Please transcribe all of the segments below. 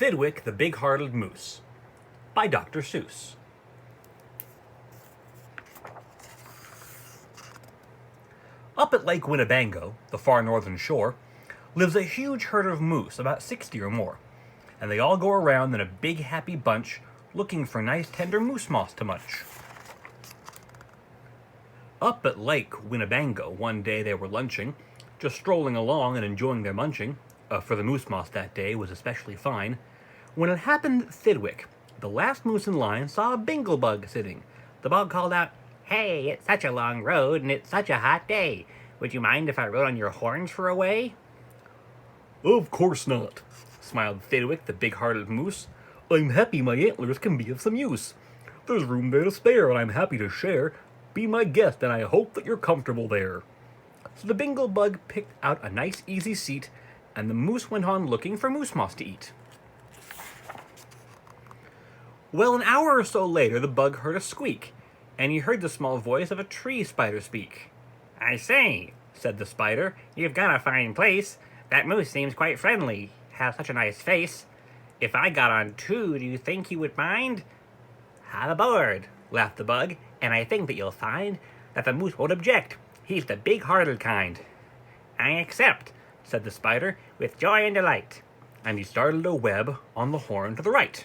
Thidwick the Big-Hearted Moose by Dr. Seuss. Up at Lake Winnebago, the far northern shore, lives a huge herd of moose, about 60 or more, and they all go around in a big happy bunch looking for nice tender moose moss to munch. Up at Lake Winnebago, one day they were lunching, just strolling along and enjoying their munching, for the moose moss that day was especially fine, when it happened that Thidwick, the last moose in line, saw a bingle bug sitting. The bug called out, "Hey, it's such a long road and it's such a hot day. Would you mind if I rode on your horns for a way?" "Of course not," smiled Thidwick, the big-hearted moose. "I'm happy my antlers can be of some use. There's room there to spare, and I'm happy to share. Be my guest, and I hope that you're comfortable there." So the bingle bug picked out a nice easy seat, and the moose went on looking for moose moss to eat. Well, an hour or so later, the bug heard a squeak, and he heard the small voice of a tree spider speak. "I say," said the spider, "you've got a fine place. That moose seems quite friendly, has such a nice face. If I got on too, do you think you would mind?" "Hop aboard," laughed the bug, "and I think that you'll find that the moose won't object. He's the big-hearted kind." "I accept," said the spider, "with joy and delight." And he started a web on the horn to the right.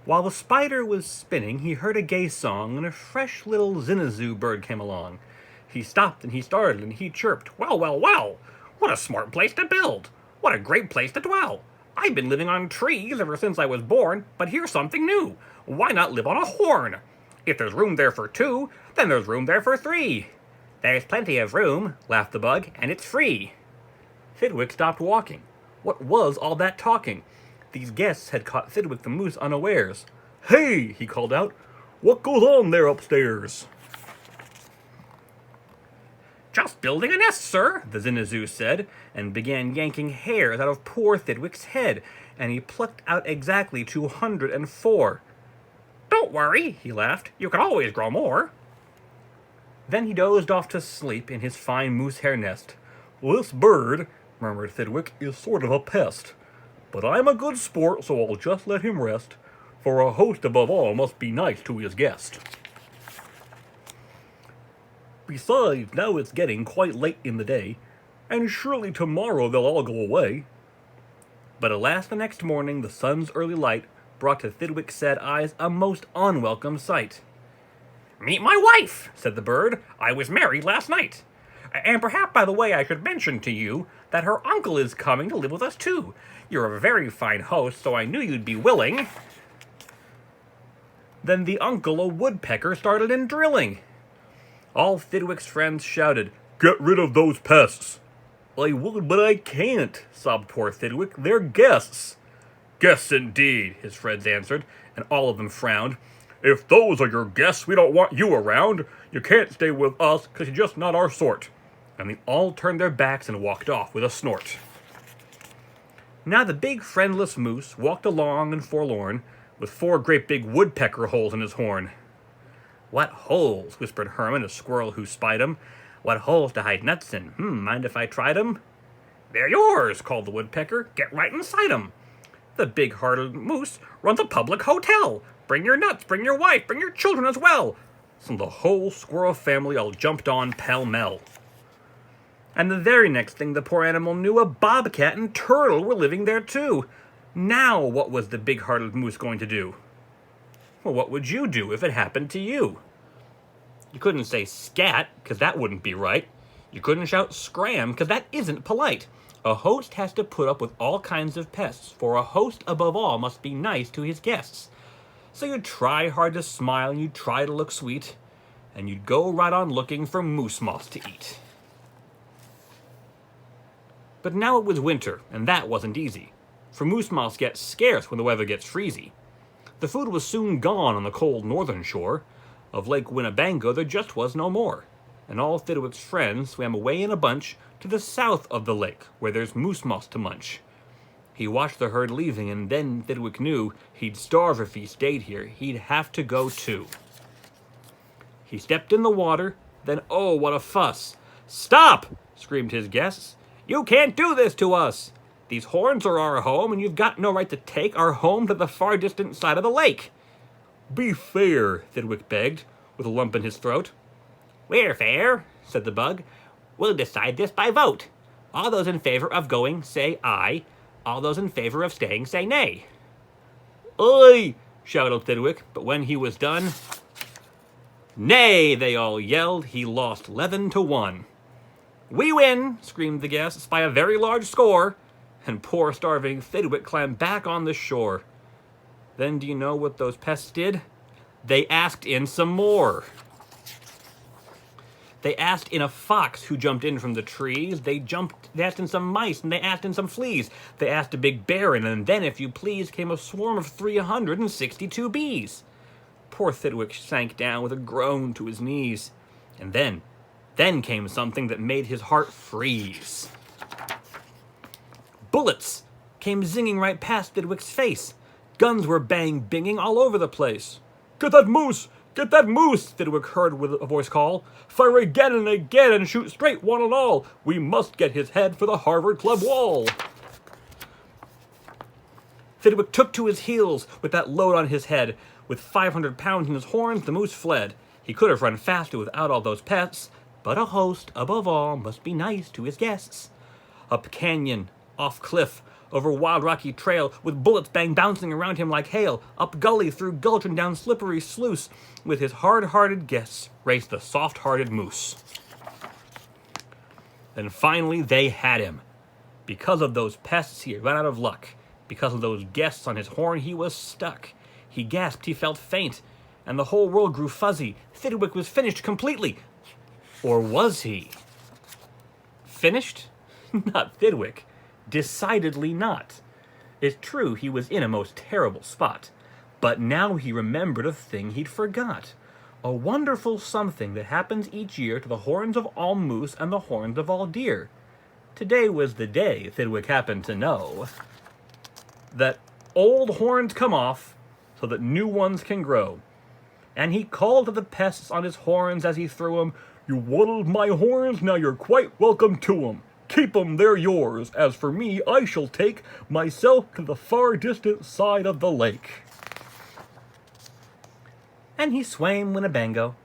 While the spider was spinning, he heard a gay song, and a fresh little zinazoo bird came along. He stopped and he started and he chirped, "Well, well, well! What a smart place to build! What a great place to dwell! I've been living on trees ever since I was born, but here's something new. Why not live on a horn? If there's room there for two, then there's room there for three." "There's plenty of room," laughed the bug, "and it's free." Thidwick stopped walking. What was all that talking? These guests had caught Thidwick the moose unawares. "Hey!" he called out. "What goes on there upstairs?" "Just building a nest, sir," the zinazoo said, and began yanking hairs out of poor Thidwick's head, and he plucked out exactly 204. "Don't worry," he laughed, "you can always grow more." Then he dozed off to sleep in his fine moose hair nest. "This bird," murmured Thidwick, "is sort of a pest. But I'm a good sport, so I'll just let him rest, for a host above all must be nice to his guest. Besides, now it's getting quite late in the day, and surely tomorrow they'll all go away." But alas, the next morning, the sun's early light brought to Thidwick's sad eyes a most unwelcome sight. "Meet my wife," said the bird. "I was married last night. And perhaps, by the way, I should mention to you that her uncle is coming to live with us too. You're a very fine host, so I knew you'd be willing." Then the uncle, a woodpecker, started in drilling. All Thidwick's friends shouted, "Get rid of those pests!" "I would, but I can't," sobbed poor Thidwick. "They're guests." "Guests indeed," his friends answered, and all of them frowned. "If those are your guests, we don't want you around. You can't stay with us, 'cause you're just not our sort." And they all turned their backs and walked off with a snort. Now the big friendless moose walked along and forlorn, with 4 great big woodpecker holes in his horn. "What holes?" whispered Herman, a squirrel who spied him. "What holes to hide nuts in? Mind if I tried 'em?" "They're yours," called the woodpecker. "Get right inside 'em. The big-hearted moose runs a public hotel. Bring your nuts, bring your wife, bring your children as well." So the whole squirrel family all jumped on pell-mell. And the very next thing the poor animal knew, a bobcat and turtle were living there too. Now what was the big-hearted moose going to do? Well, what would you do if it happened to you? You couldn't say scat, because that wouldn't be right. You couldn't shout scram, because that isn't polite. A host has to put up with all kinds of pests, for a host above all must be nice to his guests. So you'd try hard to smile, and you'd try to look sweet, and you'd go right on looking for moose moss to eat. But now it was winter, and that wasn't easy, for moose moss gets scarce when the weather gets freezy. The food was soon gone on the cold northern shore. Of Lake Winnebago there just was no more, and all Thidwick's friends swam away in a bunch to the south of the lake, where there's moose moss to munch. He watched the herd leaving, and then Thidwick knew he'd starve if he stayed here. He'd have to go too. He stepped in the water, then oh, what a fuss! "Stop!" screamed his guests. "You can't do this to us!" These horns are our home, and you've got no right to take our home to the far distant side of the lake." Be fair, Thidwick begged, with a lump in his throat. "We're fair," said the bug. "We'll decide this by vote. All those in favor of going, say aye. All those in favor of staying, say nay." "Aye!" shouted Thidwick, but when he was done, "Nay!" they all yelled. He lost 11-1. "We win!" screamed the guests, "by a very large score." And poor starving Thidwick climbed back on the shore. Then do you know what those pests did? They asked in some more. They asked in a fox who jumped in from the trees. They asked in some mice, and they asked in some fleas. They asked a big bear, and then, if you please, came a swarm of 362 bees. Poor Thidwick sank down with a groan to his knees. And then came something that made his heart freeze. Bullets came zinging right past Thidwick's face. Guns were bang-binging all over the place. "Get that moose! Get that moose!" Thidwick heard with a voice call. "Fire again and again and shoot straight one and all. We must get his head for the Harvard Club wall." Thidwick took to his heels with that load on his head. With 500 pounds in his horns, the moose fled. He could have run faster without all those pests, but a host, above all, must be nice to his guests. Up canyon, off cliff, over wild rocky trail, with bullets bouncing around him like hail, up gully, through gulch, and down slippery sluice, with his hard-hearted guests raced the soft-hearted moose. Then finally they had him. Because of those pests, he had run out of luck. Because of those guests on his horn, he was stuck. He gasped, he felt faint, and the whole world grew fuzzy. Thidwick was finished completely. Or was he? Finished? Not Thidwick. Decidedly not. It's true he was in a most terrible spot, but now he remembered a thing he'd forgot. A wonderful something that happens each year to the horns of all moose and the horns of all deer. Today was the day, Thidwick happened to know, that old horns come off so that new ones can grow. And he called to the pests on his horns as he threw 'em, "You wanted my horns, now you're quite welcome to 'em. Keep 'em, they're yours. As for me, I shall take myself to the far distant side of the lake." And he swam Winnebago,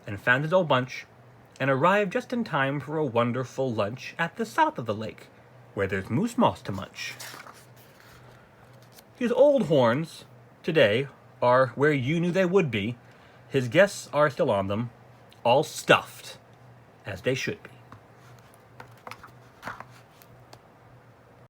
and found his old bunch, and arrived just in time for a wonderful lunch at the south of the lake, where there's moose moss to munch. His old horns, today, are where you knew they would be. His guests are still on them, all stuffed, as they should be.